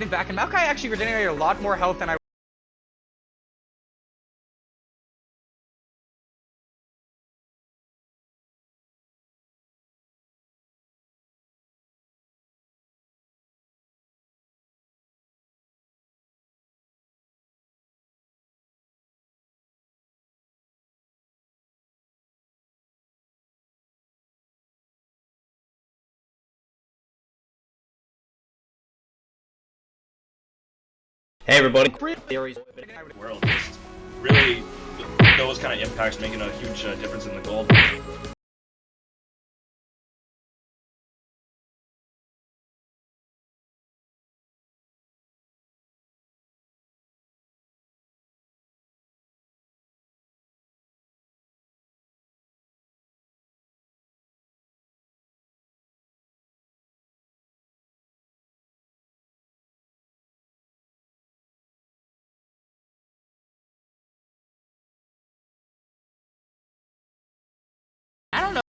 back, and Maokai actually regenerated a lot more health than I. Hey everybody. World just really those kind of impacts making a huge difference in the gold. I don't know.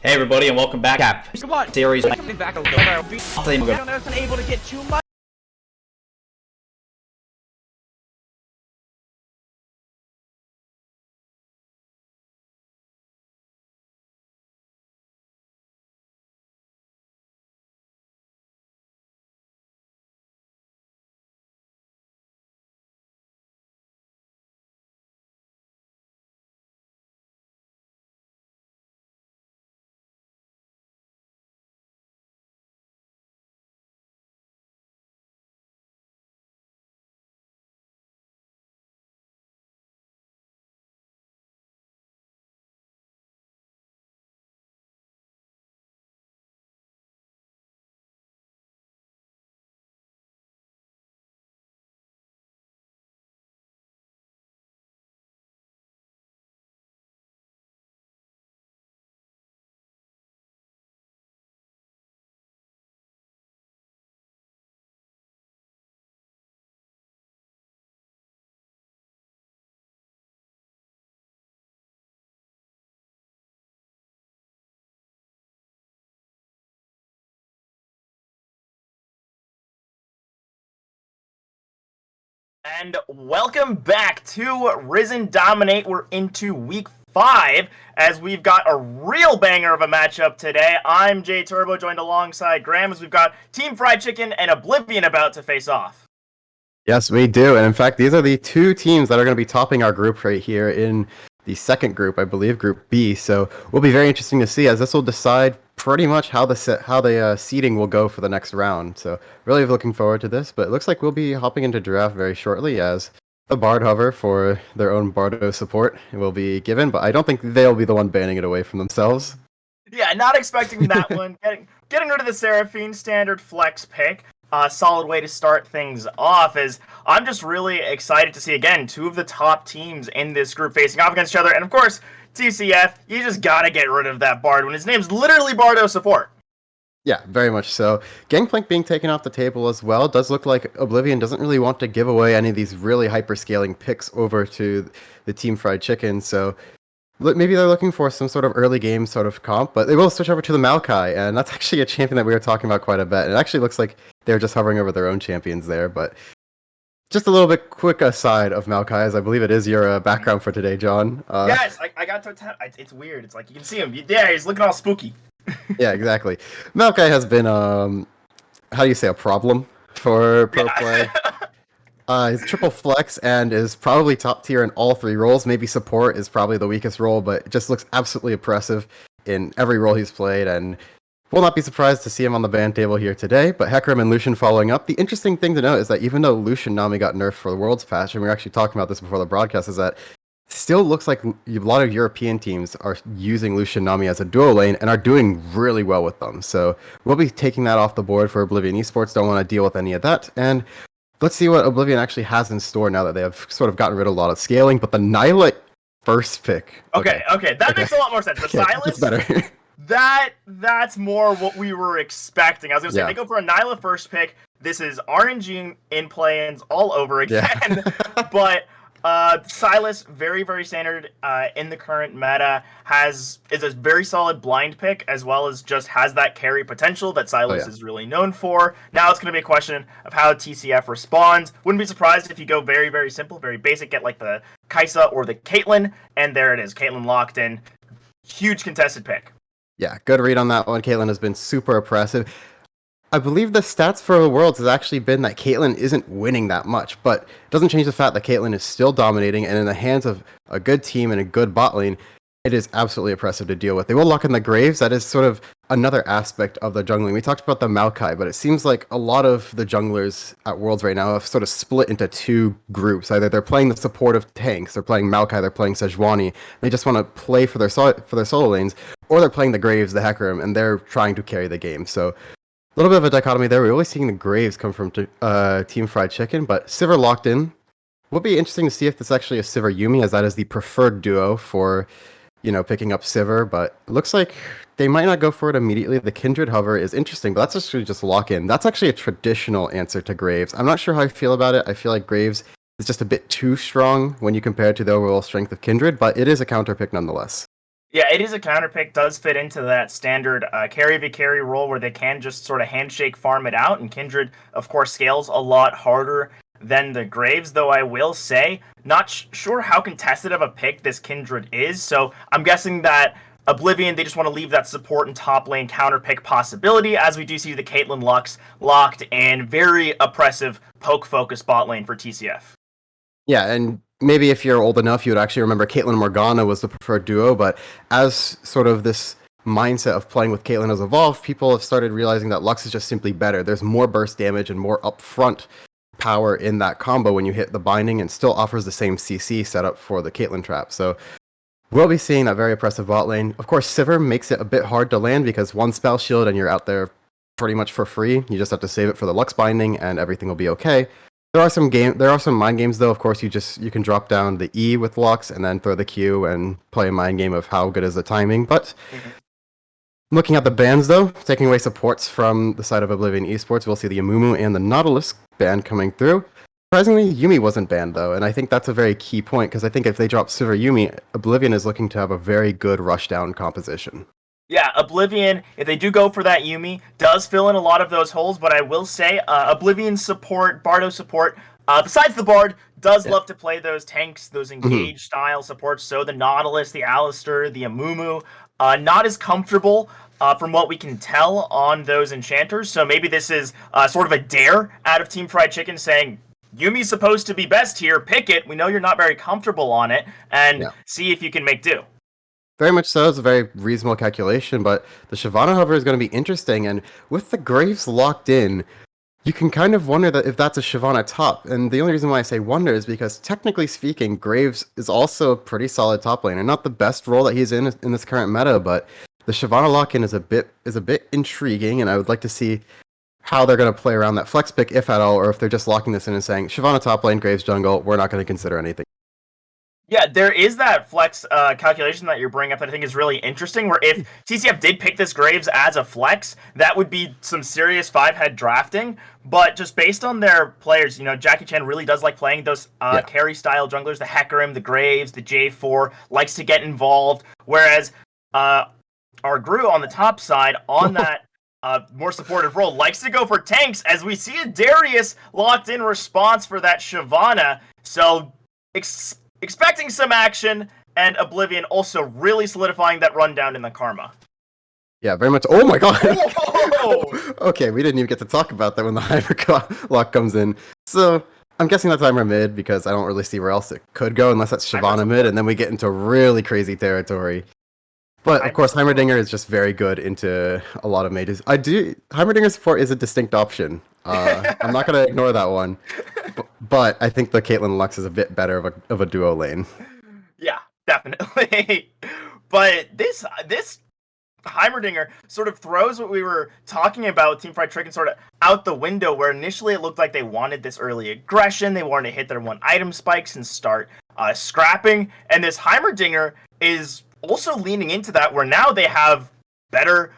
Hey everybody, and welcome back. Come on, Series. coming back a little bit. I don't know if I was able to get too much. And welcome back to Risen Dominate. We're into week 5 as we've got a real banger of a matchup today. I'm Jay Turbo, joined alongside Graham as we've got Team Fried Chicken and Oblivion about to face off. Yes, we do. And in fact, these are the two teams that are going to be topping our group right here in the second group, I believe, Group B. So will be very interesting to see, as this will decide pretty much how the seeding will go for the next round. So really looking forward to this. But it looks like we'll be hopping into draft very shortly, as the Bard Hover for their own Bardo support will be given. But I don't think they'll be the one banning it away from themselves. Yeah, not expecting that one. Getting rid of the Seraphine standard flex pick. Solid way to start things off, as I'm just really excited to see, again, two of the top teams in this group facing off against each other. And of course, TCF, you just gotta get rid of that Bard when his name's literally Bardo support. Yeah, very much so. Gangplank being taken off the table as well. Does look like Oblivion doesn't really want to give away any of these really hyper-scaling picks over to the Team Fried Chicken, so maybe they're looking for some sort of early game sort of comp, but they will switch over to the Maokai, and that's actually a champion that we were talking about quite a bit. It actually looks like they're just hovering over their own champions there, but just a little bit quick aside of Maokai, as I believe it is your background for today, John. Yes, I got to it's weird. It's like you can see him. Yeah, he's looking all spooky. Yeah, exactly. Maokai has been, how do you say, a problem for pro play. He's triple flex and is probably top tier in all 3 roles. Maybe support is probably the weakest role, but it just looks absolutely oppressive in every role he's played, and will not be surprised to see him on the ban table here today. But Hecarim and Lucian following up. The interesting thing to note is that even though Lucian Nami got nerfed for the Worlds patch, and we were actually talking about this before the broadcast, is that still looks like a lot of European teams are using Lucian Nami as a duo lane and are doing really well with them. So we'll be taking that off the board for Oblivion Esports. Don't want to deal with any of that. And let's see what Oblivion actually has in store now that they have sort of gotten rid of a lot of scaling. But the Nilah first pick. Okay. That makes a lot more sense. The Silas, it's better. that's more what we were expecting. I was gonna say they go for a Nilah first pick. This is RNG in play-ins all over again. But Silas, very, very standard in the current meta, is a very solid blind pick, as well as just has that carry potential that Silas is really known for. Now it's going to be a question of how TCF responds. Wouldn't be surprised if you go very, very simple, very basic, get like the Kai'Sa or the Caitlyn, and there it is. Caitlyn locked in. Huge contested pick. Yeah, good read on that one. Caitlyn has been super oppressive. I believe the stats for the Worlds has actually been that Caitlyn isn't winning that much, but it doesn't change the fact that Caitlyn is still dominating, and in the hands of a good team and a good bot lane, it is absolutely oppressive to deal with. They will lock in the Graves. That is sort of another aspect of the jungling. We talked about the Maokai, but it seems like a lot of the junglers at Worlds right now have sort of split into 2 groups. Either they're playing the supportive tanks, they're playing Maokai, they're playing Sejuani. They just want to play for their solo lanes, or they're playing the Graves, the Hecarim, and they're trying to carry the game. So a little bit of a dichotomy there. We're always seeing the Graves come from Team Fried Chicken, but Sivir locked in. Will be interesting to see if this actually is Sivir Yuumi, as that is the preferred duo for, picking up Sivir. But it looks like they might not go for it immediately. The Kindred Hover is interesting, but that's actually just lock in. That's actually a traditional answer to Graves. I'm not sure how I feel about it. I feel like Graves is just a bit too strong when you compare it to the overall strength of Kindred, but it is a counter pick nonetheless. Yeah, it is a counter pick, does fit into that standard carry v carry role where they can just sort of handshake farm it out, and Kindred, of course, scales a lot harder than the Graves, though I will say, not sure how contested of a pick this Kindred is, so I'm guessing that Oblivion, they just want to leave that support and top lane counter pick possibility, as we do see the Caitlyn Lux locked in, very oppressive poke-focused bot lane for TCF. Yeah, and maybe if you're old enough, you would actually remember Caitlyn Morgana was the preferred duo, but as sort of this mindset of playing with Caitlyn has evolved, people have started realizing that Lux is just simply better. There's more burst damage and more upfront power in that combo when you hit the binding, and still offers the same CC setup for the Caitlyn trap. So we'll be seeing that very oppressive bot lane. Of course, Sivir makes it a bit hard to land because one spell shield and you're out there pretty much for free. You just have to save it for the Lux binding and everything will be okay. There are some mind games though. Of course, you can drop down the E with Lux and then throw the Q and play a mind game of how good is the timing. But looking at the bans though, taking away supports from the side of Oblivion Esports, we'll see the Amumu and the Nautilus ban coming through. Surprisingly, Yuumi wasn't banned though, and I think that's a very key point because I think if they drop Sivir Yuumi, Oblivion is looking to have a very good rushdown composition. Yeah, Oblivion, if they do go for that Yuumi, does fill in a lot of those holes, but I will say Oblivion support, Bardo support, besides the Bard, does love to play those tanks, those engage style supports, so the Nautilus, the Alistair, the Amumu, not as comfortable from what we can tell on those enchanters, so maybe this is sort of a dare out of Team Fried Chicken saying, Yumi's supposed to be best here, pick it, we know you're not very comfortable on it, and see if you can make do. Very much so. It's a very reasonable calculation, but the Shyvana hover is going to be interesting, and with the Graves locked in, you can kind of wonder that if that's a Shyvana top, and the only reason why I say wonder is because technically speaking, Graves is also a pretty solid top laner. Not the best role that he's in this current meta, but the Shyvana lock-in is a bit intriguing, and I would like to see how they're going to play around that flex pick, if at all, or if they're just locking this in and saying, Shyvana top lane, Graves jungle, we're not going to consider anything. Yeah, there is that flex calculation that you're bringing up that I think is really interesting, where if TCF did pick this Graves as a flex, that would be some serious five-head drafting, but just based on their players, Jackie Chan really does like playing those carry-style junglers, the Hecarim, the Graves, the J4, likes to get involved, whereas our Gru on the top side, on that more supportive role, likes to go for tanks, as we see a Darius locked-in response for that Shyvana, so expecting some action, and Oblivion also really solidifying that rundown in the Karma. Yeah, very much. Oh my god! Okay, we didn't even get to talk about that when the Hyper lock comes in. So, I'm guessing that's Heimer mid because I don't really see where else it could go unless that's Shyvana mid, and then we get into really crazy territory. But of course, Heimerdinger is just very good into a lot of mages. Heimerdinger support is a distinct option. I'm not gonna ignore that one, but I think the Caitlyn Lux is a bit better of a duo lane. Yeah, definitely. But this Heimerdinger sort of throws what we were talking about with Team Fried Chicken sort of out the window, where initially it looked like they wanted this early aggression, they wanted to hit their one item spikes and start scrapping, and this Heimerdinger is also leaning into that, where now they have better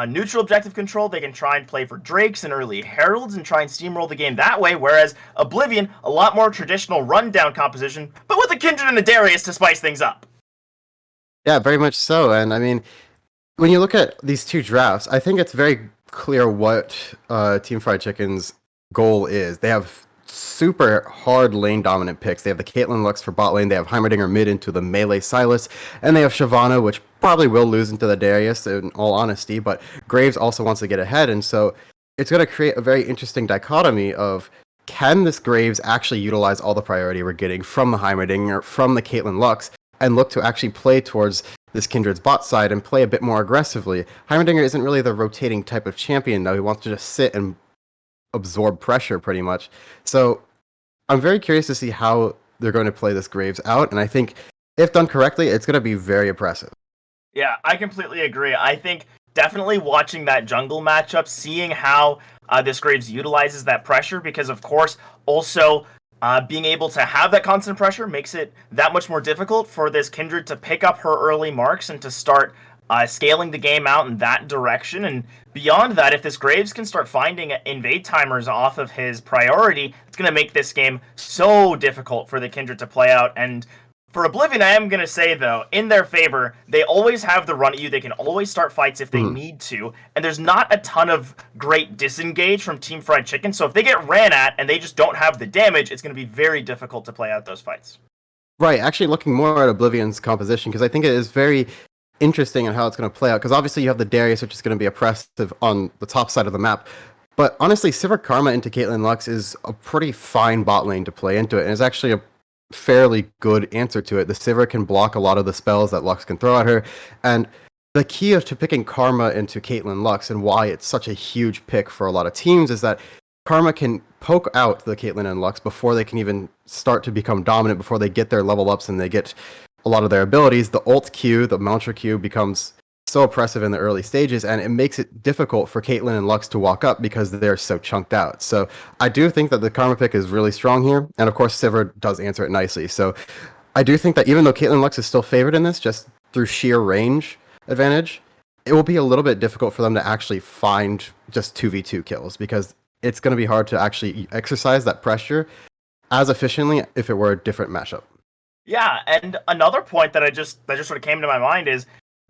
neutral objective control. They can try and play for Drakes and early Heralds and try and steamroll the game that way, whereas Oblivion, a lot more traditional rundown composition, but with a Kindred and a Darius to spice things up. Yeah, very much so. And I mean, when you look at these two drafts, I think it's very clear what Team Fried Chicken's goal is. They have super hard lane dominant picks. They have the Caitlyn Lux for bot lane, they have Heimerdinger mid into the melee Sylas, and they have Shyvana, which probably will lose into the Darius in all honesty, but Graves also wants to get ahead, and so it's going to create a very interesting dichotomy of, can this Graves actually utilize all the priority we're getting from the Heimerdinger, from the Caitlyn Lux, and look to actually play towards this Kindred's bot side and play a bit more aggressively. Heimerdinger isn't really the rotating type of champion, though. He wants to just sit and absorb pressure pretty much. So I'm very curious to see how they're going to play this Graves out, and I think if done correctly, it's going to be very oppressive. Yeah, I completely agree. I think definitely watching that jungle matchup, seeing how this Graves utilizes that pressure, because of course also being able to have that constant pressure makes it that much more difficult for this Kindred to pick up her early marks and to start scaling the game out in that direction. And beyond that, if this Graves can start finding invade timers off of his priority, it's going to make this game so difficult for the Kindred to play out. And for Oblivion, I am going to say, though, in their favor, they always have the run at you. They can always start fights if they need to. And there's not a ton of great disengage from Team Fried Chicken. So if they get ran at and they just don't have the damage, it's going to be very difficult to play out those fights. Right, actually looking more at Oblivion's composition, because I think it is very interesting in how it's going to play out. Because obviously you have the Darius, which is going to be oppressive on the top side of the map. But honestly, Sivir Karma into Caitlyn Lux is a pretty fine bot lane to play into it. And it's actually a fairly good answer to it. The Sivir can block a lot of the spells that Lux can throw at her, and the key to picking Karma into Caitlyn Lux and why it's such a huge pick for a lot of teams is that Karma can poke out the Caitlyn and Lux before they can even start to become dominant, before they get their level ups and they get a lot of their abilities. The ult Q, the Mantra Q, becomes so oppressive in the early stages, and it makes it difficult for Caitlyn and Lux to walk up because they're so chunked out. So I do think that the Karma pick is really strong here, and of course Sivir does answer it nicely. So I do think that even though Caitlyn Lux is still favored in this, just through sheer range advantage, it will be a little bit difficult for them to actually find just 2v2 kills, because it's going to be hard to actually exercise that pressure as efficiently if it were a different matchup. Yeah, and another point that just sort of came to my mind is,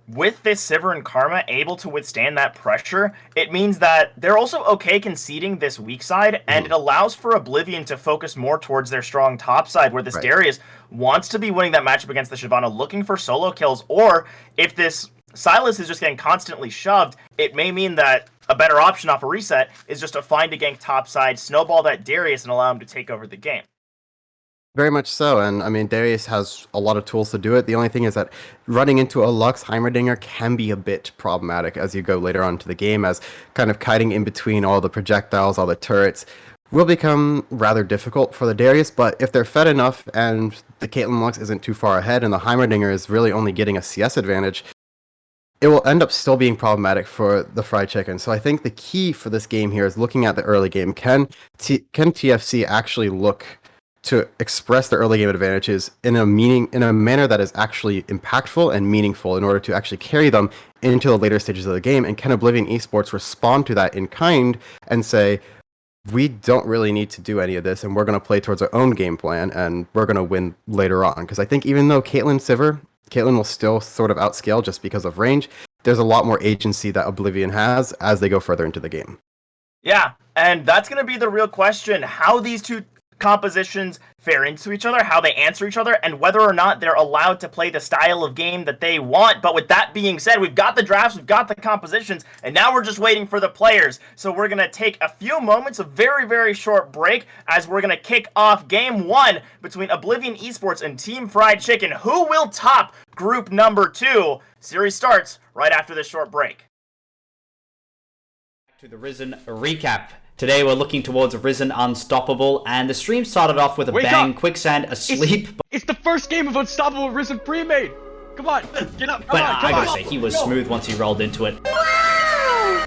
with this Sivir and Karma able to withstand that pressure, it means that they're also okay conceding this weak side, and it allows for Oblivion to focus more towards their strong top side, where this Darius wants to be winning that matchup against the Shyvana, looking for solo kills, or if this Sylas is just getting constantly shoved, it may mean that a better option off a reset is just to find a gank top side, snowball that Darius, and allow him to take over the game. Very much so, and I mean, Darius has a lot of tools to do it. The only thing is that running into a Lux Heimerdinger can be a bit problematic as you go later on to the game, as kind of kiting in between all the projectiles, all the turrets, will become rather difficult for the Darius. But if they're fed enough and the Caitlyn Lux isn't too far ahead and the Heimerdinger is really only getting a CS advantage, it will end up still being problematic for the Fried Chicken. So I think the key for this game here is looking at the early game. Can TFC actually look to express their early game advantages in a manner that is actually impactful and meaningful in order to actually carry them into the later stages of the game? And can Oblivion eSports respond to that in kind and say, we don't really need to do any of this, and we're going to play towards our own game plan, and we're going to win later on? Because I think even though Caitlyn will still sort of outscale just because of range, there's a lot more agency that Oblivion has as they go further into the game. Yeah, and that's going to be the real question, how these two compositions fare into each other, how they answer each other, and whether or not they're allowed to play the style of game that they want. But with that being said, we've got the drafts, we've got the compositions, and now we're just waiting for the players. So we're going to take a few moments, a very, very short break, as we're going to kick off Game 1 between Oblivion eSports and Team Fried Chicken. Who will top group number 2? Series starts right after this short break. To the Risen recap. Today we're looking towards Risen Unstoppable, and the stream started off with a bang. Quicksand asleep. It's the first game of Unstoppable Risen Premade. Come on, get up. But I gotta say, he was smooth once he rolled into it.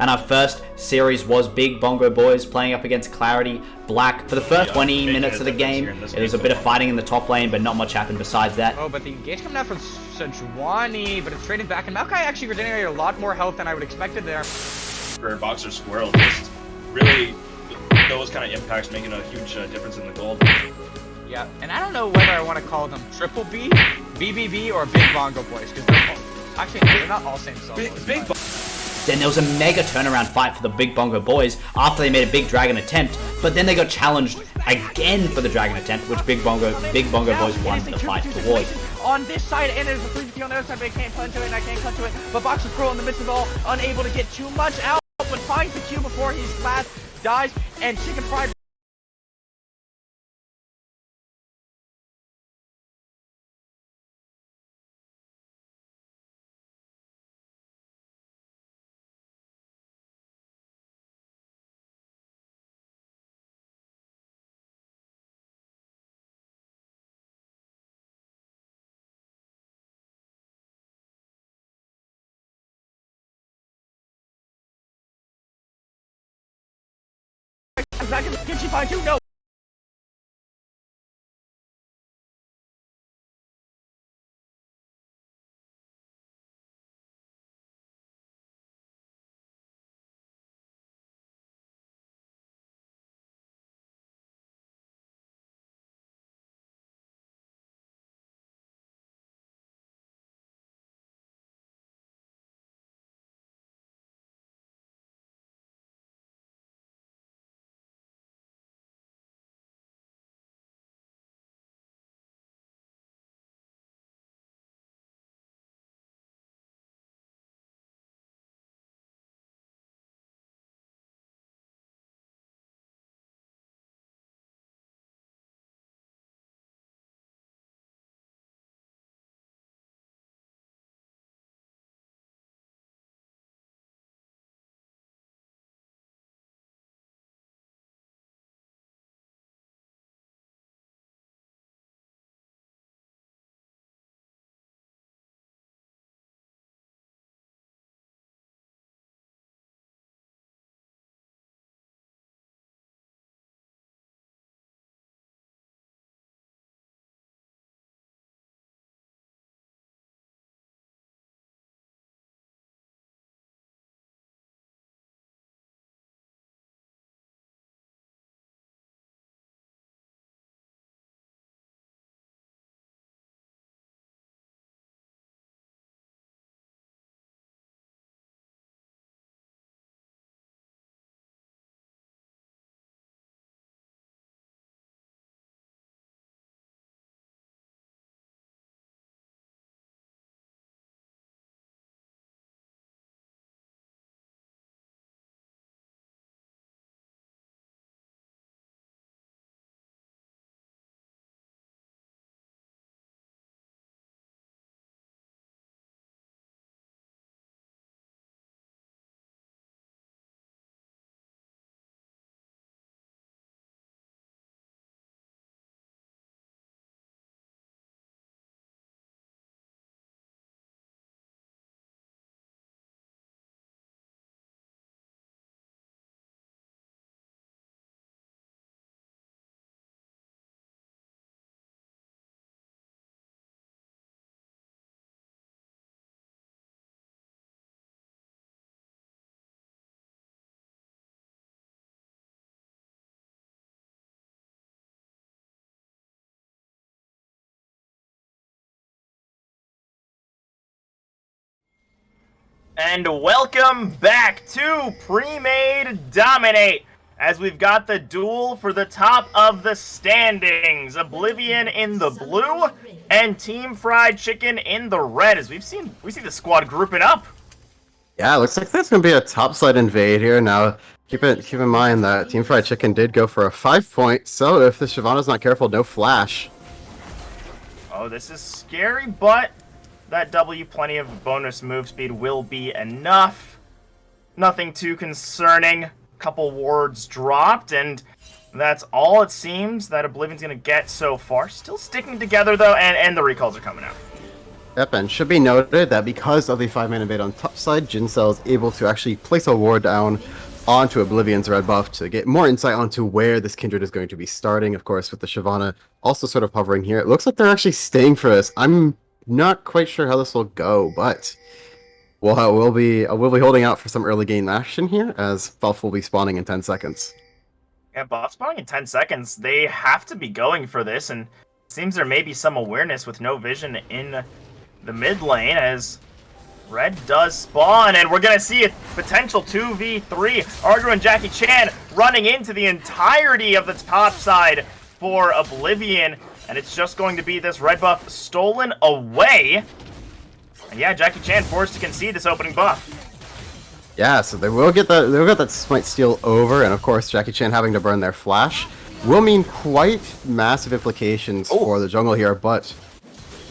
And our first series was Big Bongo Boys playing up against Clarity Black. For the first 20 minutes of the game, it was a bit of fighting in the top lane, but not much happened besides that. Oh, but the engage coming out from Sejuani, but it's trading back, and Maokai actually regenerated a lot more health than I would expected there. For Boxer Squirrel, just really those kind of impacts making a huge difference in the gold. Yeah, and I don't know whether I want to call them Triple B, BBB, or Big Bongo Boys, because they're not all same solos. Then there was a mega turnaround fight for the Big Bongo Boys after they made a big dragon attempt, but then they got challenged again for the dragon attempt, which Big Bongo Boys won the fight towards. On this side, and there's a 350 on the other side, but I can't clutch to it, and I can't clutch to it. But Boxer Squirrel in the midst of it all, unable to get too much out, but finds the Q before his last dies, and Chicken Fried. Can she find you? No. And welcome back to Premade Dominate. as we've got the duel for the top of the standings. Oblivion in the blue and Team Fried Chicken in the red. As we see the squad grouping up. Yeah, it looks like there's gonna be a topside invade here. Now, keep in mind that Team Fried Chicken did go for a 5-point, so if the Shyvana's not careful, no flash. Oh, this is scary, but that W, plenty of bonus move speed will be enough. Nothing too concerning. Couple wards dropped, and that's all it seems that Oblivion's gonna get so far. Still sticking together though, and the recalls are coming out. Yep, and should be noted that because of the 5-man invade on top side, Jincell is able to actually place a ward down onto Oblivion's red buff to get more insight onto where this Kindred is going to be starting. Of course, with the Shyvana also sort of hovering here, it looks like they're actually staying for this. I'm not quite sure how this will go, but we'll be holding out for some early game action here, as buff will be spawning in 10 seconds. Yeah, buff spawning in 10 seconds. They have to be going for this, and it seems there may be some awareness with no vision in the mid lane as red does spawn, and we're gonna see a potential 2v3. Argo and Jackie Chan running into the entirety of the top side for Oblivion, and it's just going to be this red buff stolen away. And yeah, Jackie Chan forced to concede this opening buff. Yeah, so they will get that Smite Steal over, and of course Jackie Chan having to burn their flash will mean quite massive implications for the jungle here, but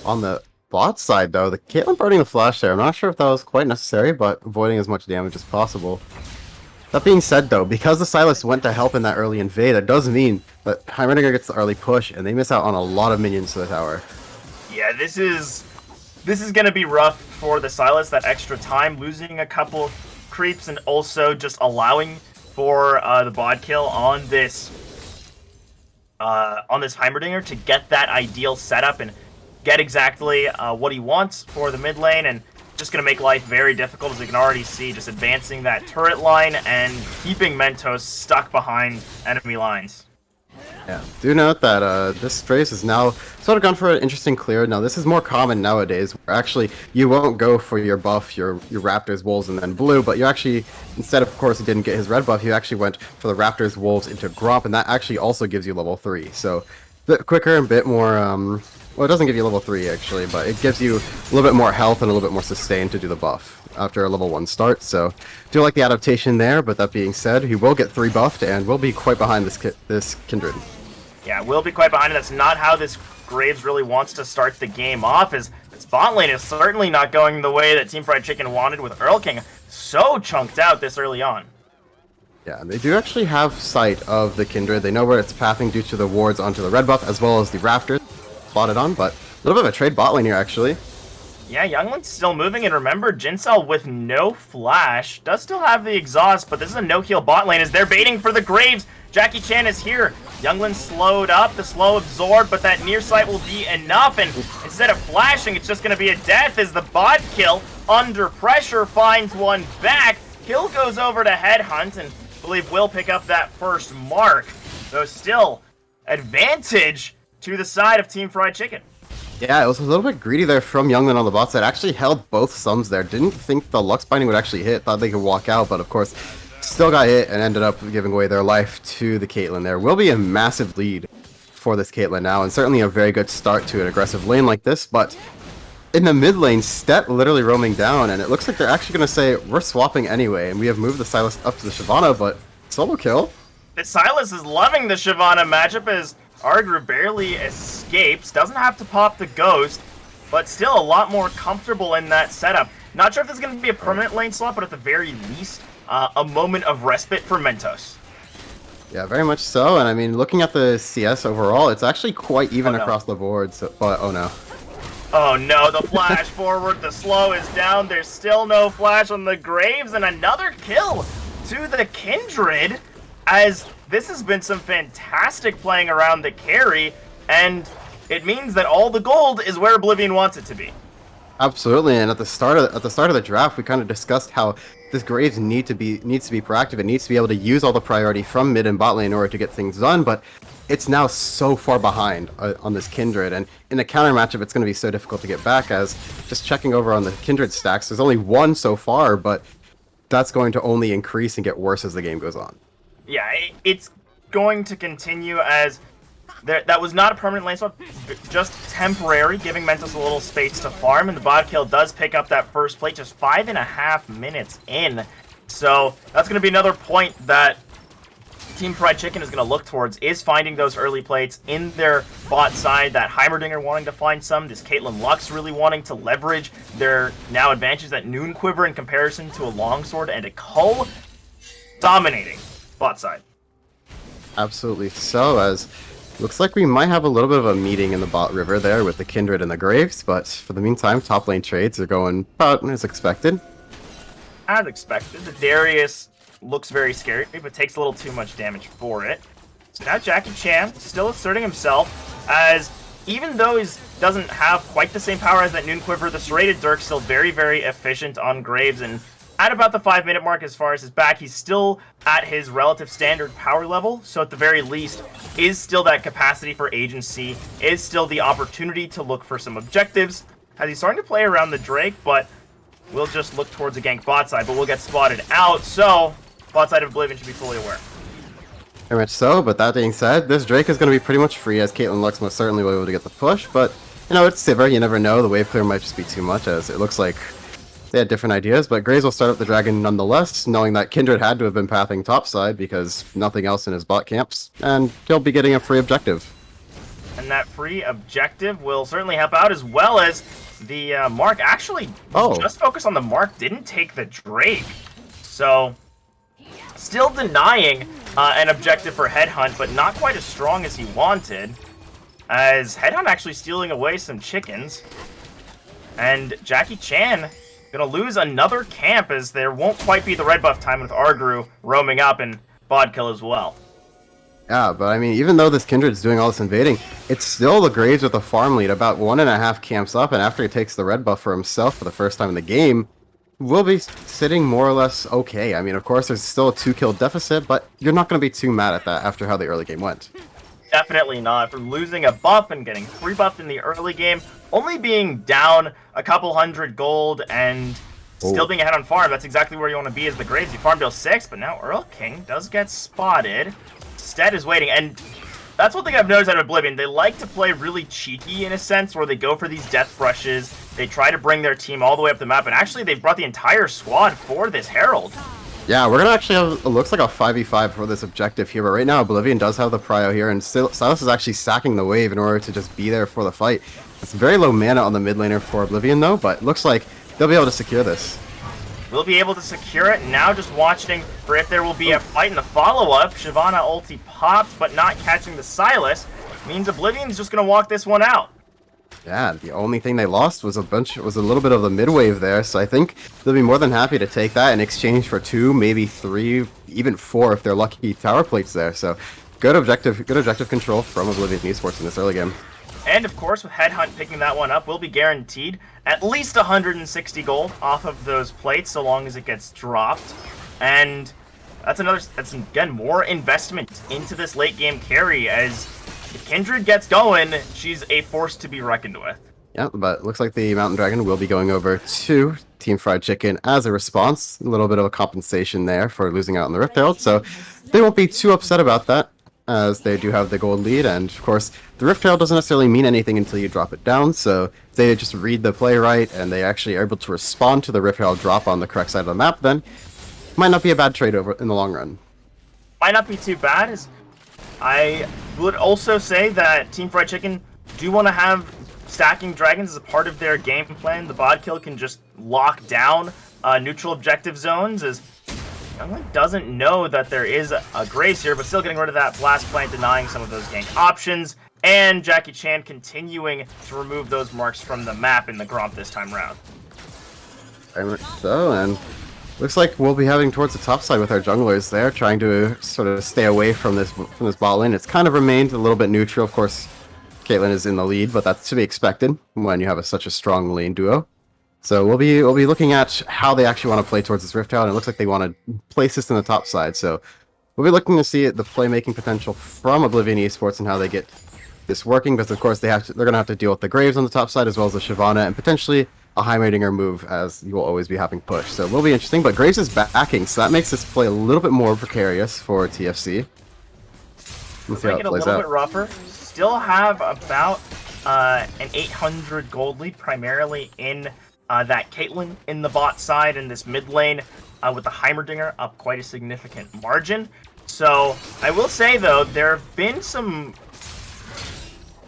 on the bot side though, the Caitlyn burning the flash there, I'm not sure if that was quite necessary, but avoiding as much damage as possible. That being said though, because the Sylas went to help in that early invade, that does mean that Heimerdinger gets the early push, and they miss out on a lot of minions to the tower. Yeah, this is gonna be rough for the Sylas, that extra time, losing a couple creeps and also just allowing for the bot kill on this Heimerdinger to get that ideal setup and get exactly what he wants for the mid lane, and just going to make life very difficult, as we can already see, just advancing that turret line and keeping Mentos stuck behind enemy lines. Yeah, do note that this Strace is now sort of gone for an interesting clear. Now, this is more common nowadays, where actually you won't go for your buff, your Raptors, Wolves, and then Blue, but you actually, instead of course he didn't get his red buff, you actually went for the Raptors, Wolves into Gromp, and that actually also gives you level 3. So, a bit quicker and a bit more, well, it doesn't give you level 3 actually, but it gives you a little bit more health and a little bit more sustain to do the buff after a level 1 start. So, do like the adaptation there, but that being said, he will get 3 buffed and will be quite behind this Kindred. Yeah, will be quite behind it. That's not how this Graves really wants to start the game off, as its bot lane is certainly not going the way that Team Fried Chicken wanted, with Earl King so chunked out this early on. Yeah, they do actually have sight of the Kindred. They know where it's pathing due to the wards onto the red buff, as well as the Raptors spotted on, but a little bit of a trade bot lane here, actually. Yeah, Younglin's still moving, and remember, Jincell with no flash does still have the exhaust, but this is a no-heal bot lane as they're baiting for the Graves. Jackie Chan is here. Younglin slowed up, the slow absorb, but that near sight will be enough, and instead of flashing, it's just going to be a death as the bot kill, under pressure, finds one back. Kill goes over to Headhunt, and I believe will pick up that first mark. So still, advantage to the side of Team Fried Chicken. Yeah, it was a little bit greedy there from Younglin on the bot side. Actually held both sums there. Didn't think the Lux Binding would actually hit. Thought they could walk out, but of course, still got hit and ended up giving away their life to the Caitlyn there. Will be a massive lead for this Caitlyn now, and certainly a very good start to an aggressive lane like this, but in the mid lane, Stet literally roaming down, and it looks like they're actually going to say, we're swapping anyway, and we have moved the Sylas up to the Shyvana, but solo kill? The Sylas is loving the Shyvana matchup as Argru barely escapes, doesn't have to pop the Ghost, but still a lot more comfortable in that setup. Not sure if this is going to be a permanent lane slot, but at the very least, a moment of respite for Mentos. Yeah, very much so, and I mean, looking at the CS overall, it's actually quite even across the board, so, but oh no. Oh no, the flash forward, the slow is down, there's still no flash on the Graves, and another kill to the Kindred, as this has been some fantastic playing around the carry, and it means that all the gold is where Oblivion wants it to be. Absolutely, and at the start of the draft, we kind of discussed how this Graves needs to be proactive. It needs to be able to use all the priority from mid and bot lane in order to get things done, but it's now so far behind on this Kindred, and in a counter matchup, it's going to be so difficult to get back, as just checking over on the Kindred stacks, there's only one so far, but that's going to only increase and get worse as the game goes on. Yeah, it's going to continue as that was not a permanent lane swap, just temporary, giving Mentos a little space to farm, and the bot kill does pick up that first plate just 5.5 minutes in. So that's going to be another point that Team Fried Chicken is going to look towards, is finding those early plates in their bot side, that Heimerdinger wanting to find some, this Caitlyn Lux really wanting to leverage their now advantages, that Noon Quiver in comparison to a Longsword and a Cull, dominating bot side. Absolutely so, as looks like we might have a little bit of a meeting in the bot river there with the Kindred and the Graves, but for the meantime, top lane trades are going about as expected. As expected, the Darius looks very scary, but takes a little too much damage for it. So now Jackie Chan still asserting himself, as even though he doesn't have quite the same power as that Noon Quiver, the serrated Dirk still very, very efficient on Graves, and at about the 5-minute mark as far as his back, he's still at his relative standard power level, so at the very least, is still that capacity for agency, is still the opportunity to look for some objectives, as he's starting to play around the Drake, but we'll just look towards a gank bot side, but we'll get spotted out, so bot side of Oblivion should be fully aware. Very much so, but that being said, this Drake is going to be pretty much free, as Caitlyn Lux most certainly will be able to get the push, but, you know, it's Sivir, you never know, the wave clear might just be too much, as it looks like they had different ideas, but Graves will start up the dragon nonetheless, knowing that Kindred had to have been pathing topside because nothing else in his bot camps, and he'll be getting a free objective. And that free objective will certainly help out, as well as the Mark actually just focus on the Mark, didn't take the Drake. So, still denying an objective for Headhunt, but not quite as strong as he wanted, as Headhunt actually stealing away some chickens. And Jackie Chan gonna lose another camp, as there won't quite be the red buff time with Argru roaming up and Bodkill as well. Yeah, but I mean, even though this Kindred's doing all this invading, it's still the Graves with a farm lead, about 1.5 camps up, and after he takes the red buff for himself for the first time in the game, we'll be sitting more or less okay. I mean, of course, there's still a 2-kill deficit, but you're not going to be too mad at that after how the early game went. Definitely not. From losing a buff and getting 3 buffed in the early game, only being down a couple hundred gold and still being ahead on farm, that's exactly where you want to be as the Graves. You farm bill 6, but now Earl King does get spotted. Stead is waiting, and that's one thing I've noticed out of Oblivion. They like to play really cheeky in a sense, where they go for these death brushes, they try to bring their team all the way up the map, and actually they've brought the entire squad for this Herald. Yeah, we're going to actually have, it looks like a 5v5 for this objective here, but right now Oblivion does have the prio here, and Silas is actually sacking the wave in order to just be there for the fight. It's very low mana on the mid laner for Oblivion though, but looks like they'll be able to secure this. We'll be able to secure it, now just watching for if there will be a fight in the follow-up. Shyvana ulti popped, but not catching the Silas, means Oblivion's just going to walk this one out. Yeah, the only thing they lost was a little bit of the mid wave there, so I think they'll be more than happy to take that in exchange for 2, maybe 3, even 4 if they're lucky tower plates there. So good objective control from Oblivion eSports in this early game. And of course, with Headhunt picking that one up, we'll be guaranteed at least 160 gold off of those plates, so long as it gets dropped. And that's again more investment into this late game carry, as if Kindred gets going, she's a force to be reckoned with. Yeah, but looks like the Mountain Dragon will be going over to Team Fried Chicken as a response. A little bit of a compensation there for losing out on the Rift Herald, so they won't be too upset about that, as they do have the gold lead, and of course, the Rift Herald doesn't necessarily mean anything until you drop it down, so if they just read the play right, and they actually are able to respond to the Rift Herald drop on the correct side of the map, then might not be a bad trade over in the long run. Might not be too bad, as I would also say that Team Fried Chicken do want to have stacking dragons as a part of their game plan. The Bodkill can just lock down neutral objective zones, as Youngling doesn't know that there is a Grace here, but still getting rid of that Blast Plant, denying some of those gank options, and Jackie Chan continuing to remove those marks from the map in the Gromp this time round. Very much so, and looks like we'll be heading towards the top side with our junglers there, trying to sort of stay away from this bot lane. It's kind of remained a little bit neutral. Of course, Caitlyn is in the lead, but that's to be expected when you have such a strong lane duo. So we'll be looking at how they actually want to play towards this Rift Herald, and it looks like they want to place this in the top side. So we'll be looking to see the playmaking potential from Oblivion eSports and how they get this working, because of course they're going to have to deal with the Graves on the top side as well as the Shyvana and potentially a Heimerdinger move, as you will always be having push. So it will be interesting, but Graves is backing, so that makes this play a little bit more precarious for TFC. Let's see how Make it it a plays little out. bit rougher. Still have about an 800 gold lead, primarily in that Caitlyn in the bot side in this mid lane, with the Heimerdinger up quite a significant margin. So I will say though, there have been some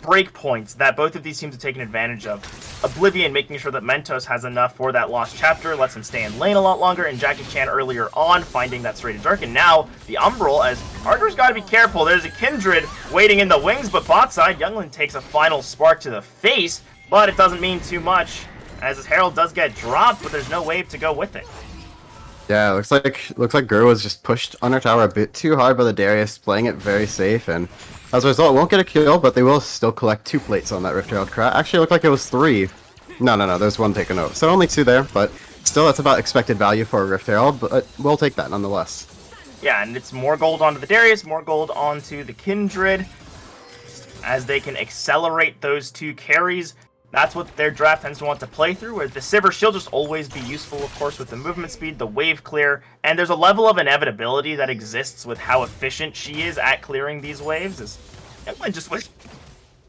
break points that both of these teams have taken advantage of. Oblivion making sure that Mentos has enough for that lost chapter, lets him stay in lane a lot longer, and Jackie Chan earlier on finding that Serrated Dark, and now the Umbral, as Arger's got to be careful. There's a Kindred waiting in the wings, but bot side, Younglin takes a final spark to the face, but it doesn't mean too much, as his Herald does get dropped, but there's no wave to go with it. Yeah, looks like Gur was just pushed on her tower a bit too hard by the Darius, playing it very safe, and as a result, won't get a kill, but they will still collect 2 plates on that Rift Herald Krat. Actually, it looked like it was 3. No, there's 1 taken out. So only 2 there, but still, that's about expected value for a Rift Herald, but we'll take that nonetheless. Yeah, and it's more gold onto the Darius, more gold onto the Kindred, as they can accelerate those 2 carries. That's what their draft tends to want to play through, where the Sivir, she'll just always be useful, of course, with the movement speed, the wave clear, and there's a level of inevitability that exists with how efficient she is at clearing these waves. Just was.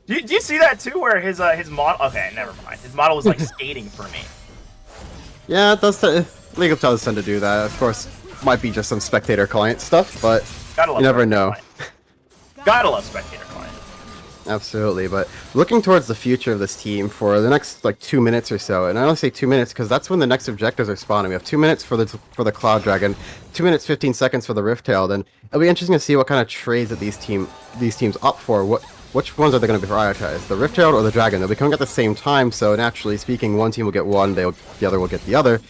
Do you see that too, where his model? Okay, never mind. His model was like skating for me. Yeah, it does. League of Legends tend to do that. Of course, might be just some spectator client stuff, but you never know. Gotta love spectator client. Absolutely, but looking towards the future of this team for the next 2 minutes or so, and I only say 2 minutes because that's when the next objectives are spawning. We have 2 minutes for the Cloud Dragon, 2 minutes 15 seconds for the Rift Herald, and it'll be interesting to see what kind of trades that these teams opt for. Which ones are they going to be prioritized, the Rift Herald or the Dragon? They'll be coming at the same time, so naturally speaking, one team will get one, the other will get the other.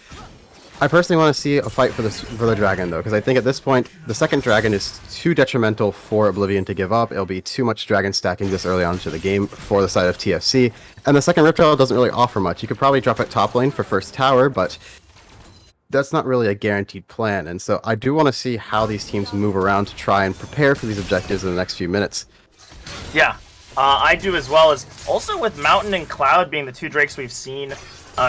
I personally want to see a fight for the Dragon, though, because I think at this point, the second Dragon is too detrimental for Oblivion to give up. It'll be too much Dragon stacking this early on into the game for the side of TFC. And the second Rift Herald doesn't really offer much. You could probably drop it top lane for first tower, but that's not really a guaranteed plan. And so I do want to see how these teams move around to try and prepare for these objectives in the next few minutes. Yeah, I do as well. As also with Mountain and Cloud being the 2 Drakes we've seen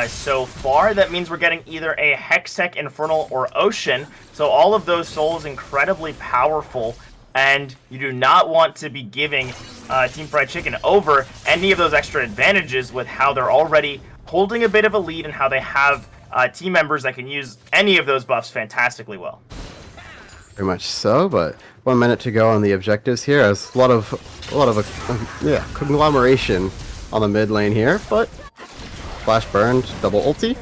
so far, that means we're getting either a Hextech, Infernal, or Ocean. So all of those souls incredibly powerful, and you do not want to be giving Team Fried Chicken over any of those extra advantages with how they're already holding a bit of a lead and how they have team members that can use any of those buffs fantastically well. Very much so, but 1 minute to go on the objectives here. As a lot of conglomeration on the mid lane here, but flash burned, double ulti.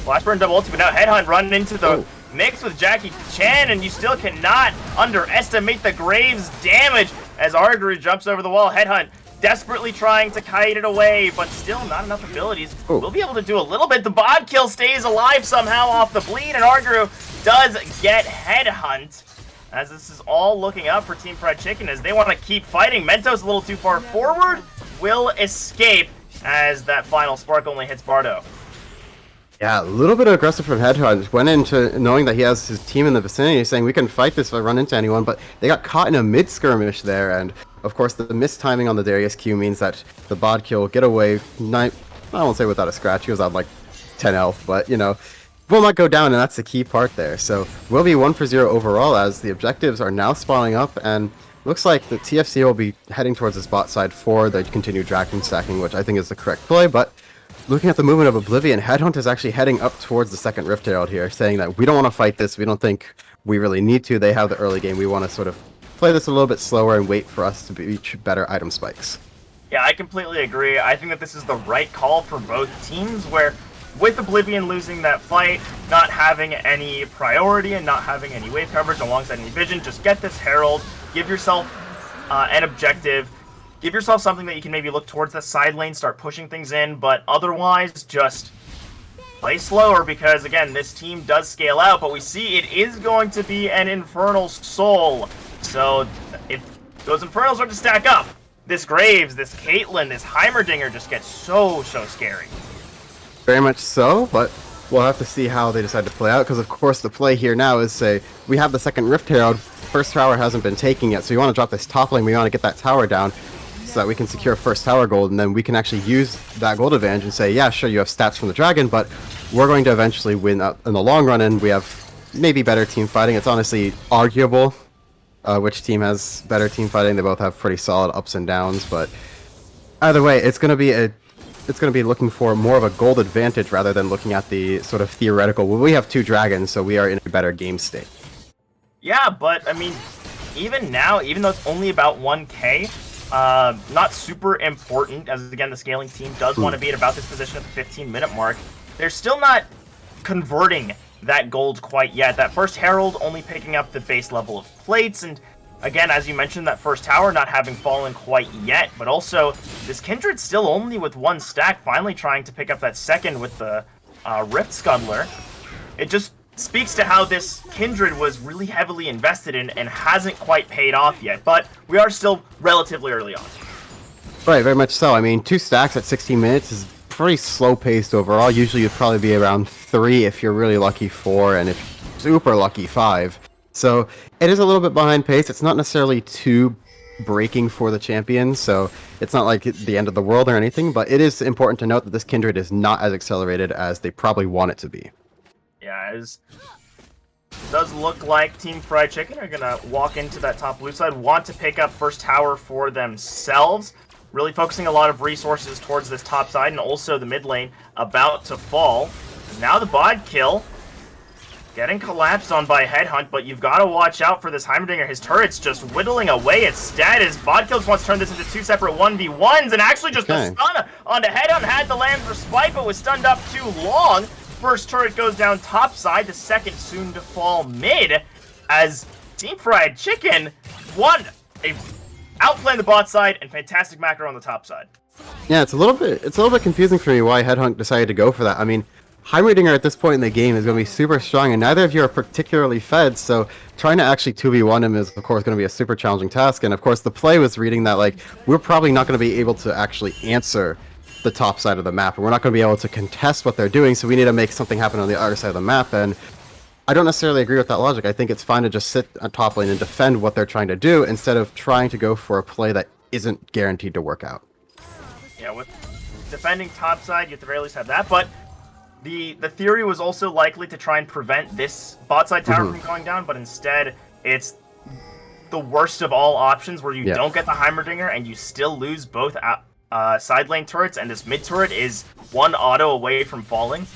Flash burn, double ulti, but now Headhunt running into the mix with Jackie Chan, and you still cannot underestimate the Graves damage as Argery jumps over the wall. Headhunt desperately trying to kite it away, but still not enough abilities. We'll be able to do a little bit. The bod kill stays alive somehow off the bleed, and Argery does get Headhunt. As this is all looking up for Team Fried Chicken as they want to keep fighting. Mentos a little too far forward, will escape as that final spark only hits Bardo. Yeah, a little bit aggressive from Headhunt. Went into knowing that he has his team in the vicinity, saying we can fight this if I run into anyone, but they got caught in a mid-skirmish there, and of course the mistiming on the Darius Q means that the bod kill will get away, I won't say without a scratch, he was on like 10 health, but you know, will not go down, and that's the key part there. So we'll be 1-0 overall as the objectives are now spawning up, and looks like the TFC will be heading towards this bot side for the continued Dragon stacking, which I think is the correct play, but looking at the movement of Oblivion, Headhunt is actually heading up towards the second Rift Herald here, saying that we don't want to fight this, we don't think we really need to, they have the early game, we want to sort of play this a little bit slower and wait for us to reach better item spikes. Yeah, I completely agree. I think that this is the right call for both teams, where with Oblivion losing that fight, not having any priority and not having any wave coverage alongside any vision, just get this Herald, give yourself an objective, give yourself something that you can maybe look towards the side lane, start pushing things in, but otherwise just play slower because, again, this team does scale out, but we see it is going to be an Infernal Soul. So if those Infernals are to stack up, this Graves, this Caitlyn, this Heimerdinger just gets so scary. Very much so, but we'll have to see how they decide to play out, because of course the play here now is, say, we have the second Rift Herald, first tower hasn't been taken yet, so you want to drop this top lane, we want to get that tower down. so that we can secure first tower gold, and then we can actually use that gold advantage and say, yeah, sure, you have stats from the dragon, but we're going to eventually win in the long run, and we have maybe better team fighting. It's honestly arguable which team has better team fighting. They both have pretty solid ups and downs, but either way, it's going to be looking for more of a gold advantage rather than looking at the sort of theoretical, well, we have 2 dragons, so we are in a better game state. Yeah, but, I mean, even now, even though it's only about 1k, not super important, as again, the scaling team does want to be at about this position at the 15-minute mark. They're still not converting that gold quite yet. That first Herald only picking up the base level of plates, and again, as you mentioned, that first tower not having fallen quite yet, but also this Kindred still only with 1 stack, finally trying to pick up that second with the Rift Scuttler. It just speaks to how this Kindred was really heavily invested in and hasn't quite paid off yet, but we are still relatively early on. Right, very much so. I mean, 2 stacks at 16 minutes is pretty slow-paced overall. Usually you'd probably be around 3 if you're really lucky, 4, and if super lucky, 5. So it is a little bit behind pace. It's not necessarily too breaking for the champions, so it's not like the end of the world or anything, but it is important to note that this Kindred is not as accelerated as they probably want it to be. Yeah, it does look like Team Fried Chicken are going to walk into that top blue side, want to pick up first tower for themselves, really focusing a lot of resources towards this top side, and also the mid lane about to fall. Now the bod kill getting collapsed on by Headhunt, but you've got to watch out for this Heimerdinger. His turret's just whittling away its stat as Bodkills wants to turn this into 2 separate 1v1s, and actually just a stun onto Headhunt. Had the Lamb's Respite, but was stunned up too long. First turret goes down top side, the second soon to fall mid, as Team Fried Chicken outplaying the bot side and fantastic macro on the top side. Yeah, it's a little bit confusing for me why Headhunt decided to go for that. I mean, Heimerdinger at this point in the game is going to be super strong, and neither of you are particularly fed, so trying to actually 2v1 him is, of course, going to be a super challenging task, and of course the play was reading that, like, we're probably not going to be able to actually answer the top side of the map, and we're not going to be able to contest what they're doing, so we need to make something happen on the other side of the map, and I don't necessarily agree with that logic. I think it's fine to just sit on top lane and defend what they're trying to do, instead of trying to go for a play that isn't guaranteed to work out. Yeah, with defending top side, you at the very least have that, but the theory was also likely to try and prevent this bot side tower from going down, but instead it's the worst of all options where you don't get the Heimerdinger and you still lose both side lane turrets, and this mid turret is 1 auto away from falling.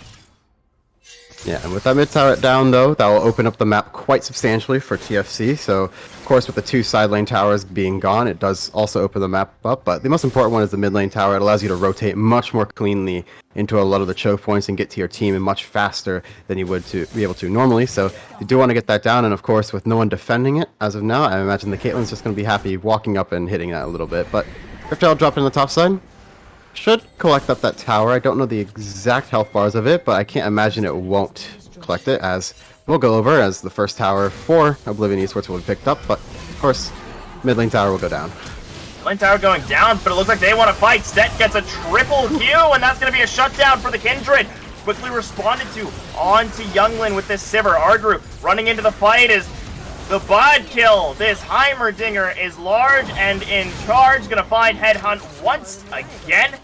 Yeah, and with that mid turret down, though, that will open up the map quite substantially for TFC. So, of course, with the 2 side lane towers being gone, it does also open the map up. But the most important one is the mid lane tower. It allows you to rotate much more cleanly into a lot of the choke points and get to your team and much faster than you would to be able to normally. So you do want to get that down. And, of course, with no one defending it as of now, I imagine the Caitlyn's just going to be happy walking up and hitting that a little bit. But Rift Herald dropped in the top side. Should collect up that tower. I don't know the exact health bars of it, but I can't imagine it won't collect it, as we'll go over as the first tower for Oblivion eSports will be picked up, but of course mid lane tower will go down. Lane tower going down, but it looks like they want to fight. Stet gets a triple Q, and that's going to be a shutdown for the Kindred. Quickly responded to onto Younglin with this Sivir. Ardru running into the fight is the bod kill. This Heimerdinger is large and in charge. Going to find Headhunt once again.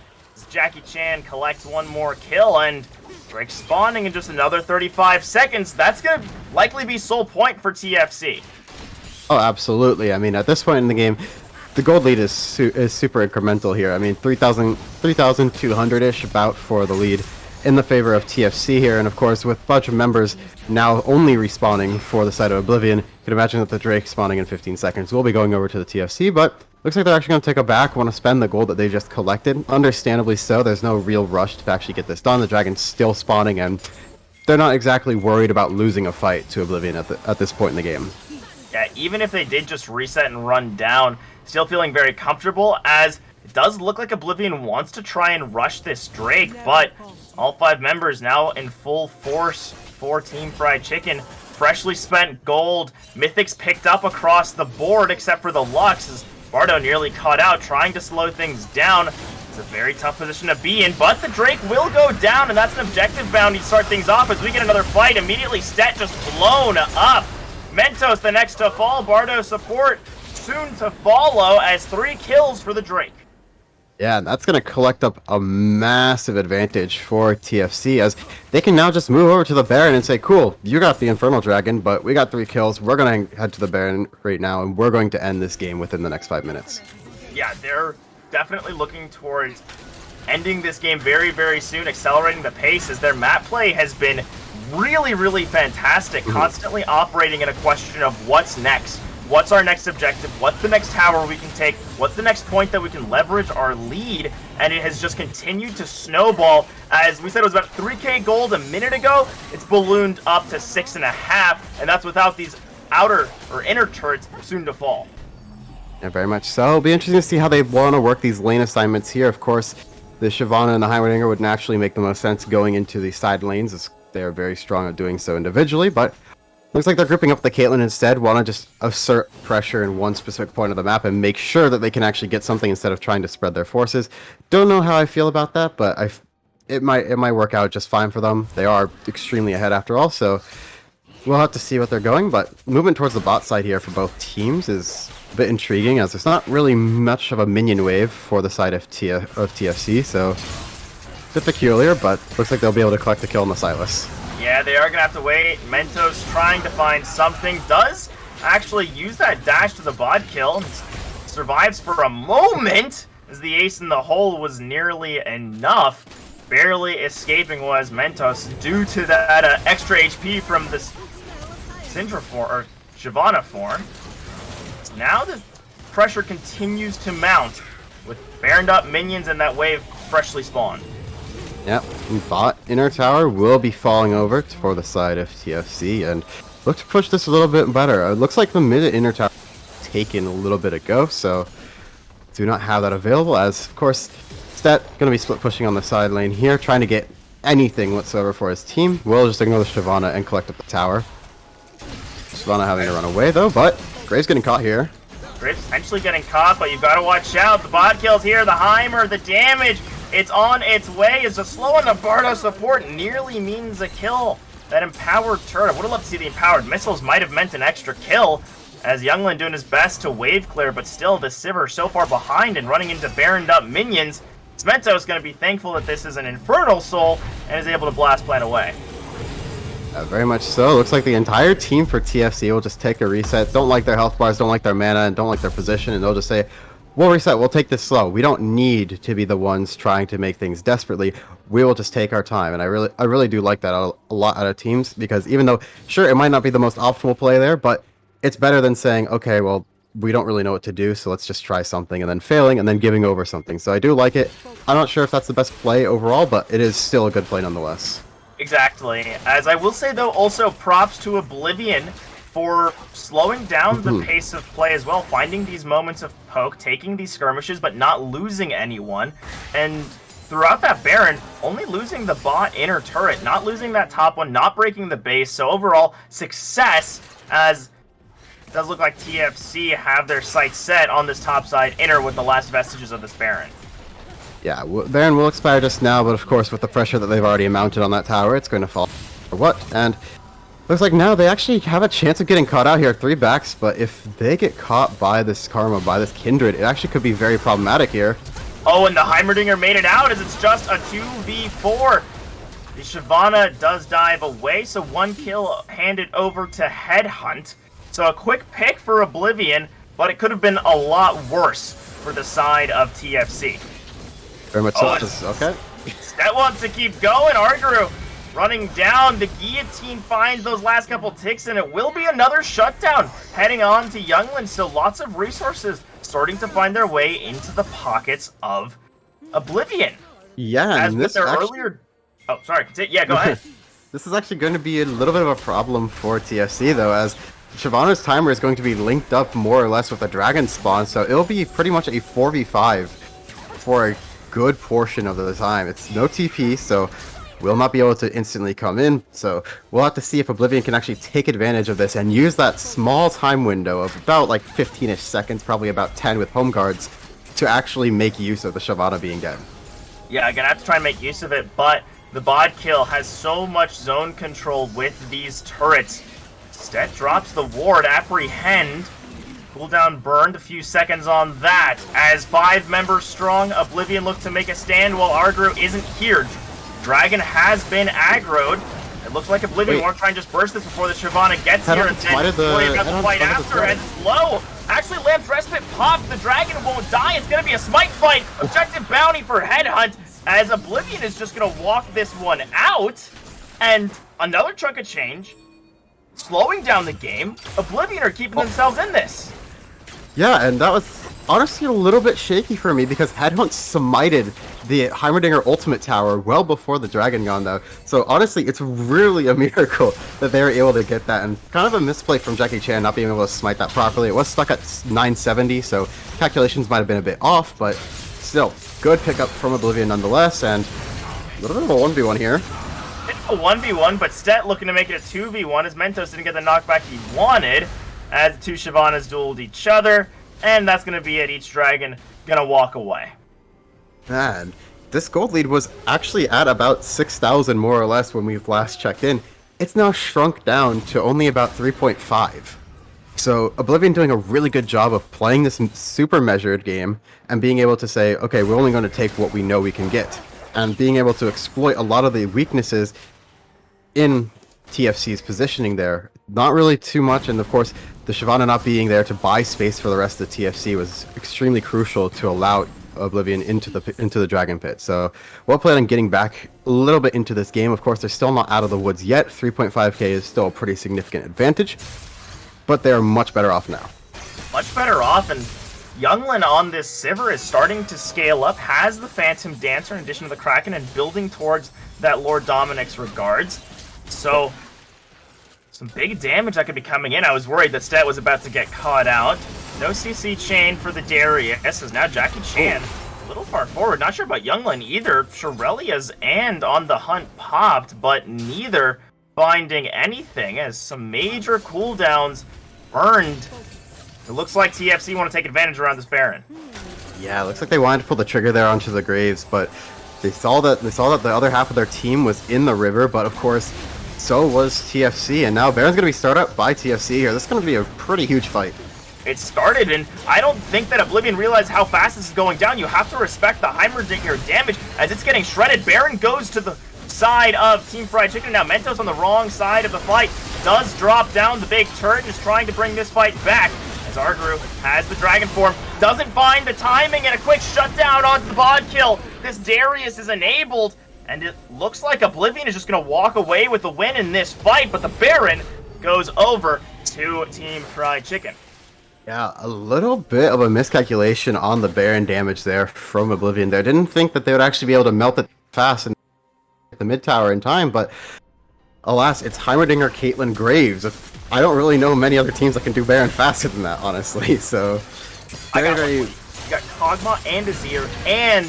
Jackie Chan collects 1 more kill, and Drake spawning in just another 35 seconds. That's going to likely be sole point for TFC. Oh, absolutely. I mean, at this point in the game, the gold lead is super incremental here. I mean, 3,200-ish about for the lead in the favor of TFC here. And of course, with a bunch of members now only respawning for the side of Oblivion, you can imagine that the Drake spawning in 15 seconds will be going over to the TFC, but looks like they're actually going to take a back, want to spend the gold that they just collected. Understandably so, there's no real rush to actually get this done. The Dragon's still spawning, and they're not exactly worried about losing a fight to Oblivion at this point in the game. Yeah, even if they did just reset and run down, still feeling very comfortable, as it does look like Oblivion wants to try and rush this Drake, but all 5 members now in full force for Team Fried Chicken. Freshly spent gold, Mythics picked up across the board except for the Lux, as Bardo nearly caught out, trying to slow things down. It's a very tough position to be in, but the Drake will go down, and that's an objective bounty to start things off as we get another fight. Immediately, Stet just blown up. Mentos the next to fall. Bardo support soon to follow as 3 kills for the Drake. Yeah, and that's going to collect up a massive advantage for TFC, as they can now just move over to the Baron and say, cool, you got the Infernal Dragon, but we got 3 kills. We're going to head to the Baron right now, and we're going to end this game within the next 5 minutes. Yeah, they're definitely looking towards ending this game very, very soon, accelerating the pace, as their map play has been really, really fantastic, constantly operating in a question of what's next. What's our next objective? What's the next tower we can take? What's the next point that we can leverage our lead? And it has just continued to snowball. As we said, it was about 3k gold a minute ago. It's ballooned up to 6.5, and that's without these outer or inner turrets soon to fall. Yeah, very much so. It'll be interesting to see how they want to work these lane assignments here. Of course, the Shyvana and the Heimerdinger would naturally make the most sense going into the side lanes, as they are very strong at doing so individually, but looks like they're grouping up the Caitlyn instead, want to just assert pressure in one specific point of the map and make sure that they can actually get something instead of trying to spread their forces. Don't know how I feel about that, but it might work out just fine for them. They are extremely ahead after all, so we'll have to see what they're going, but movement towards the bot side here for both teams is a bit intriguing, as there's not really much of a minion wave for the side of TFC, so a bit peculiar, but looks like they'll be able to collect the kill on the Silas. Yeah, they are going to have to wait. Mentos trying to find something. Does actually use that dash to the bot kill. Survives for a moment, as the ace in the hole was nearly enough. Barely escaping was Mentos due to that extra HP from this Syndra form, or Shyvana form. Now the pressure continues to mount with baroned up minions and that wave freshly spawned. Yep, bot inner tower will be falling over for the side of TFC, and look to push this a little bit better. It looks like the mid inner tower taken a little bit ago, so do not have that available, as of course Stet going to be split pushing on the side lane here, trying to get anything whatsoever for his team. Will just ignore the Shyvana and collect up the tower. Shyvana having to run away though, but Graves getting caught here. Graves potentially getting caught, but you've got to watch out. The bot kills here, the Heimer, the damage. It's on its way. It's a slow on the Bardo support. Nearly means a kill. That empowered turret. I would have loved to see the empowered missiles. Might have meant an extra kill. As Youngland doing his best to wave clear, but still the Sivir so far behind and running into baroned up minions. Smento is going to be thankful that this is an Infernal Soul and is able to blast plan away. Very much so. Looks like the entire team for TFC will just take a reset. Don't like their health bars, don't like their mana, and don't like their position, and they'll just say, we'll reset, we'll take this slow. We don't need to be the ones trying to make things desperately. We will just take our time. And I really do like that a lot out of teams, because even though, sure, it might not be the most optimal play there, but it's better than saying, okay, well, we don't really know what to do, so let's just try something, and then failing, and then giving over something. So I do like it. I'm not sure if that's the best play overall, but it is still a good play nonetheless. Exactly. As I will say, though, also props to Oblivion for slowing down the pace of play as well, finding these moments of poke, taking these skirmishes, but not losing anyone. And throughout that Baron, only losing the bot inner turret, not losing that top one, not breaking the base. So overall, success, as it does look like TFC have their sights set on this top side inner with the last vestiges of this Baron. Yeah, Baron will expire just now, but of course with the pressure that they've already mounted on that tower, it's going to fall. Or what? And looks like now they actually have a chance of getting caught out here, 3 backs, but if they get caught by this Karma, by this Kindred, it actually could be very problematic here. Oh, and the Heimerdinger made it out as it's just a 2v4. The Shyvana does dive away, so 1 kill handed over to Headhunt. So a quick pick for Oblivion, but it could have been a lot worse for the side of TFC. Very much so. Okay. Stet wants to keep going. Arguru running down. The guillotine finds those last couple ticks, and it will be another shutdown heading on to Youngland. So lots of resources starting to find their way into the pockets of Oblivion. Yeah, as and with this their actually... earlier... Oh, sorry. Yeah, go ahead. This is actually going to be a little bit of a problem for TFC, though, as Shyvana's timer is going to be linked up more or less with the dragon spawn, so it'll be pretty much a 4v5 for a good portion of the time. It's no TP, so we'll not be able to instantly come in, so we'll have to see if Oblivion can actually take advantage of this and use that small time window of about like 15-ish seconds, probably about 10 with home guards, to actually make use of the Shyvana being dead. Yeah, I'm gonna have to try and make use of it, but the bod kill has so much zone control with these turrets. Stet drops the ward, apprehend. Cooldown burned, a few seconds on that. As 5 members strong, Oblivion look to make a stand while Argro isn't here. Dragon has been aggroed. It looks like Oblivion want to try and just burst this before the Shyvana gets here and then worry about the fight after as it's low. Actually, Lamb's Respite popped. The Dragon won't die. It's going to be a smite fight. Objective bounty for Headhunt as Oblivion is just going to walk this one out. And another chunk of change. Slowing down the game. Oblivion are keeping themselves in this. Yeah, and that was honestly a little bit shaky for me because Headhunt smited the Heimerdinger ultimate tower well before the Dragon Gone though. So honestly, it's really a miracle that they were able to get that, and kind of a misplay from Jackie Chan not being able to smite that properly. It was stuck at 970, so calculations might have been a bit off, but still, good pickup from Oblivion nonetheless, and a little bit of a 1v1 here. It's a 1v1, but Stet looking to make it a 2v1 as Mentos didn't get the knockback he wanted as the two Shyvanas dueled each other, and that's going to be it. Each Dragon going to walk away. Man, this gold lead was actually at about 6,000 more or less when we last checked in. It's now shrunk down to only about 3.5. So Oblivion doing a really good job of playing this super measured game and being able to say, okay, we're only going to take what we know we can get. And being able to exploit a lot of the weaknesses in TFC's positioning there. Not really too much, and of course, the Shyvana not being there to buy space for the rest of the TFC was extremely crucial to allow Oblivion into the Dragon Pit. So, well played on getting back a little bit into this game. Of course, they're still not out of the woods yet. 3.5k is still a pretty significant advantage, but they are much better off now. Much better off, and Younglin on this Sivir is starting to scale up, has the Phantom Dancer in addition to the Kraken, and building towards that Lord Dominic's regards. So, some big damage that could be coming in. I was worried that Stet was about to get caught out. No CC chain for the Darius, as now Jackie Chan a little far forward. Not sure about Younglin either. Shirelia's and on the hunt popped, but neither finding anything as some major cooldowns burned. It looks like TFC want to take advantage around this Baron. Yeah, it looks like they wanted to pull the trigger there onto the Graves, but they saw that the other half of their team was in the river, but of course, so was TFC, and now Baron's going to be started up by TFC here. This is going to be a pretty huge fight. It started, and I don't think that Oblivion realized how fast this is going down. You have to respect the Heimerdinger damage as it's getting shredded. Baron goes to the side of Team Fried Chicken. Now Mentos on the wrong side of the fight does drop down the big turret and is trying to bring this fight back. As Argru has the Dragon form, doesn't find the timing, and a quick shutdown onto the bod kill. This Darius is enabled, and it looks like Oblivion is just going to walk away with the win in this fight, but the Baron goes over to Team Fried Chicken. Yeah, a little bit of a miscalculation on the Baron damage there from Oblivion there. Didn't think that they would actually be able to melt it fast and get the mid tower in time, but alas, it's Heimerdinger, Caitlyn, Graves. I don't really know many other teams that can do Baron faster than that, honestly, so You got Kog'Maw and Azir and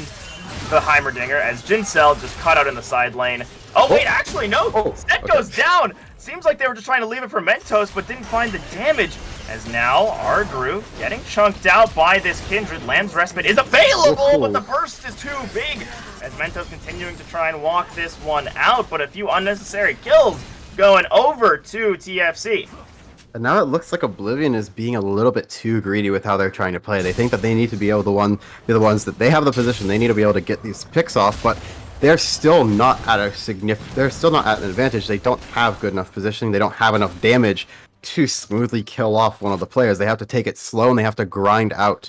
the Heimerdinger as Jincel just cut out in the side lane. Oh wait, actually no! Set goes down! Seems like they were just trying to leave it for Mentos, but didn't find the damage. As now, Argru getting chunked out by this Kindred. Lamb's Respite is available, but the burst is too big. As Mentos continuing to try and walk this one out, but a few unnecessary kills going over to TFC. And now it looks like Oblivion is being a little bit too greedy with how they're trying to play. They think that they need to be able to be the ones that they have the position. They need to be able to get these picks off, but they're still not at they're still not at an advantage. They don't have good enough positioning. They don't have enough damage to smoothly kill off one of the players. They have to take it slow, and they have to grind out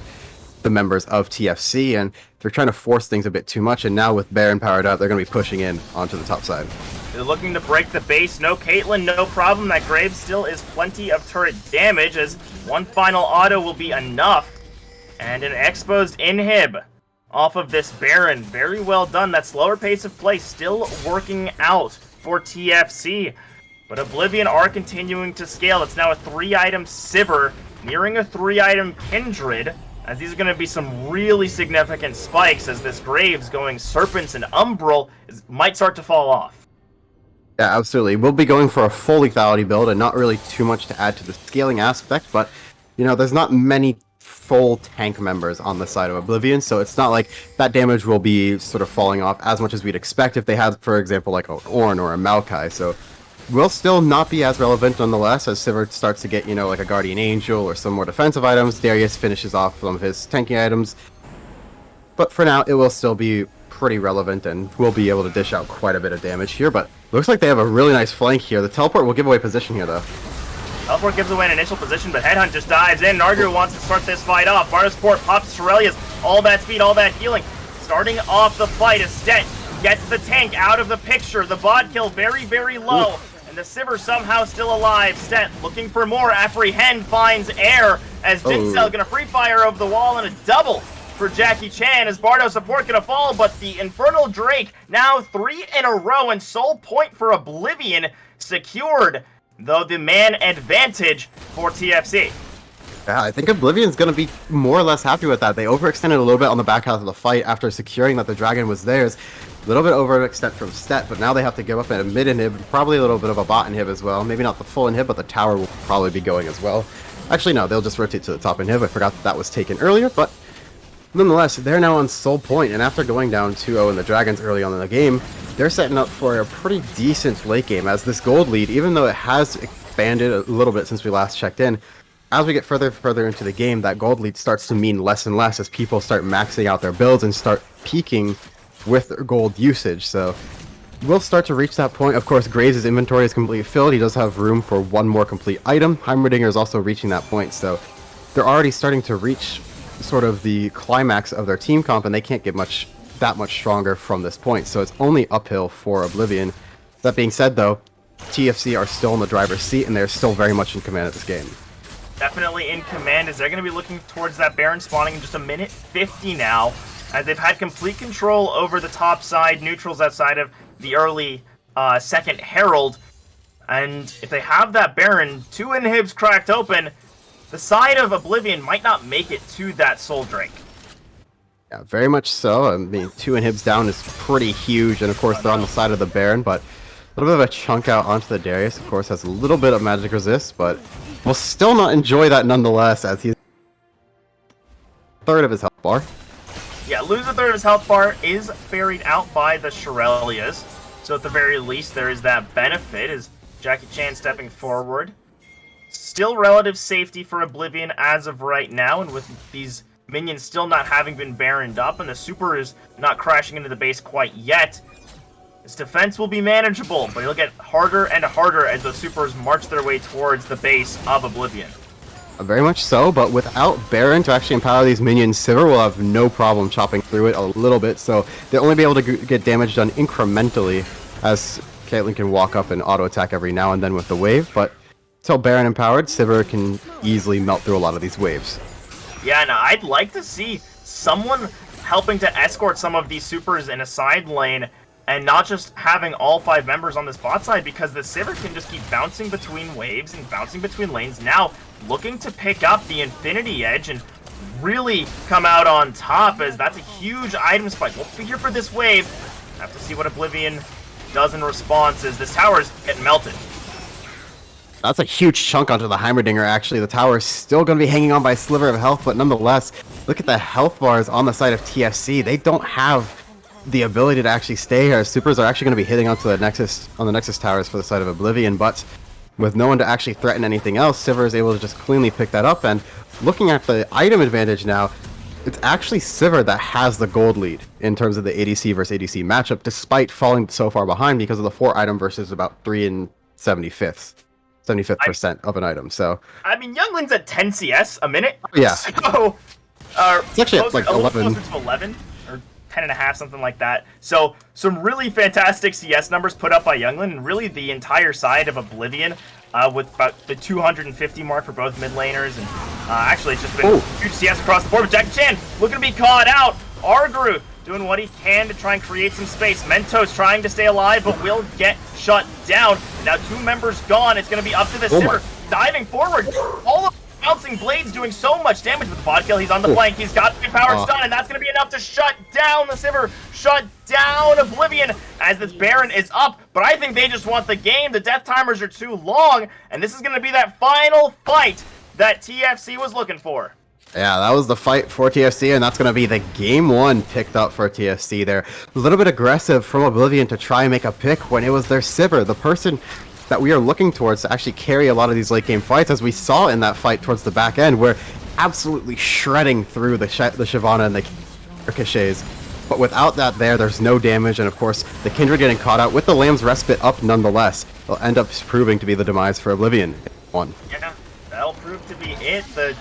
the members of TFC, and they're trying to force things a bit too much. And now with Baron powered up, they're going to be pushing in onto the top side. They're looking to break the base. No Caitlyn, no problem. That Graves still is plenty of turret damage, as one final auto will be enough. And an exposed inhib off of this Baron. Very well done. That slower pace of play still working out for TFC. But Oblivion are continuing to scale. It's now a 3-item Sivir, nearing a 3-item Kindred, as these are going to be some really significant spikes, as this Graves going Serpents and Umbral might start to fall off. Yeah, absolutely. We'll be going for a full lethality build and not really too much to add to the scaling aspect, but, you know, there's not many full tank members on the side of Oblivion, so it's not like that damage will be sort of falling off as much as we'd expect if they had, for example, like an Ornn or a Maokai. So will still not be as relevant nonetheless as Sivert starts to get, like a Guardian Angel or some more defensive items. Darius finishes off some of his tanking items. But for now, it will still be pretty relevant and will be able to dish out quite a bit of damage here. But looks like they have a really nice flank here. The teleport will give away position here, though. Teleport gives away an initial position, but Headhunt just dives in. Nargu wants to start this fight off. Bardasport pops Shurelia's. All that speed, all that healing. Starting off the fight, Estet gets the tank out of the picture. The bot kill very, very low. Ooh. And the Sivir somehow still alive. Stet looking for more. Apprehend finds air as Dincel gonna free fire over the wall and a double for Jackie Chan as Bardo support gonna fall, but the Infernal Drake now 3 in a row and sole point for Oblivion secured, though the man advantage for TFC. Yeah, I think Oblivion's going to be more or less happy with that. They overextended a little bit on the back half of the fight after securing that the dragon was theirs. A little bit overextend from Stet, but now they have to give up a mid inhib, probably a little bit of a bot inhib as well. Maybe not the full inhib, but the tower will probably be going as well. Actually, no, they'll just rotate to the top inhib. I forgot that was taken earlier, but nonetheless, they're now on sole point, and after going down 2-0 in the Dragons early on in the game, they're setting up for a pretty decent late game, as this gold lead, even though it has expanded a little bit since we last checked in, as we get further and further into the game, that gold lead starts to mean less and less as people start maxing out their builds and start peaking with their gold usage. So we'll start to reach that point. Of course, Graves' inventory is completely filled. He does have room for one more complete item. Heimerdinger is also reaching that point, so they're already starting to reach sort of the climax of their team comp, and they can't get that much stronger from this point. So it's only uphill for Oblivion. That being said, though, TFC are still in the driver's seat, and they're still very much in command of this game. Definitely in command, as they're going to be looking towards that Baron spawning in just a minute 50 now, as they've had complete control over the top side, neutrals outside of the early second Herald. And if they have that Baron, 2 inhibs cracked open, the side of Oblivion might not make it to that Soul Drake. Yeah, very much so. I mean, 2 inhibs down is pretty huge, and of course they're on the side of the Baron, but a little bit of a chunk out onto the Darius. Of course, has a little bit of magic resist, but we'll still not enjoy that nonetheless, as he's third of his health bar. Yeah, lose a third of his health bar is ferried out by the Shurelias, so at the very least there is that benefit as Jackie Chan stepping forward. Still relative safety for Oblivion as of right now, and with these minions still not having been baroned up, and the super is not crashing into the base quite yet, his defense will be manageable, but it'll get harder and harder as the supers march their way towards the base of Oblivion. Very much so, but without Baron to actually empower these minions, Sivir will have no problem chopping through it a little bit, so they'll only be able to get damage done incrementally, as Caitlyn can walk up and auto-attack every now and then with the wave, but until Baron empowered, Sivir can easily melt through a lot of these waves. Yeah, and I'd like to see someone helping to escort some of these supers in a side lane, and not just having all 5 members on this bot side, because the Sivir can just keep bouncing between waves and bouncing between lanes. Now, looking to pick up the Infinity Edge and really come out on top, as that's a huge item spike. We'll be here for this wave. Have to see what Oblivion does in response as this tower's getting melted. That's a huge chunk onto the Heimerdinger, actually. The tower is still going to be hanging on by a sliver of health, but nonetheless, look at the health bars on the side of TFC. They don't have the ability to actually stay here. Supers are actually going to be hitting onto the Nexus, on the Nexus towers for the side of Oblivion, but with no one to actually threaten anything else, Sivir is able to just cleanly pick that up, and looking at the item advantage now, it's actually Sivir that has the gold lead in terms of the ADC versus ADC matchup, despite falling so far behind because of the 4 item versus about 3 and 75th of an item. So I mean, Youngling's at 10 CS a minute. Yeah. So it's actually at like a little 11. closer to 11 or 10 and a half, something like that. So some really fantastic CS numbers put up by Youngling, and really the entire side of Oblivion with about the 250 mark for both mid laners, and actually it's just been huge CS across the board. But Jackie Chan looking to be caught out. Argru doing what he can to try and create some space. Mentos trying to stay alive, but will get shut down. Now 2 members gone. It's going to be up to the Sivir. Diving forward. All of the bouncing blades doing so much damage with the bot kill. He's on the flank. He's got the power stun, and that's going to be enough to shut down the Sivir. Shut down Oblivion as this Baron is up. But I think they just want the game. The death timers are too long, and this is going to be that final fight that TFC was looking for. Yeah, that was the fight for TFC, and that's going to be the game 1 picked up for TFC there. A little bit aggressive from Oblivion to try and make a pick when it was their Sivir, the person that we are looking towards to actually carry a lot of these late game fights, as we saw in that fight towards the back end, where absolutely shredding through the Shyvana and the ricochets. But without that there's no damage, and of course, the Kindred getting caught out with the Lamb's Respite up nonetheless will end up proving to be the demise for Oblivion. Yeah, that'll prove to be it. The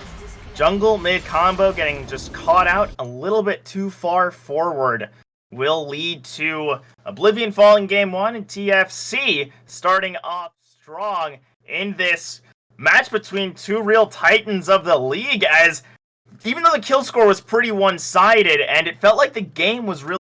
jungle mid combo getting just caught out a little bit too far forward will lead to Oblivion falling game 1 and TFC starting off strong in this match between two real titans of the league, as even though the kill score was pretty one-sided and it felt like the game was really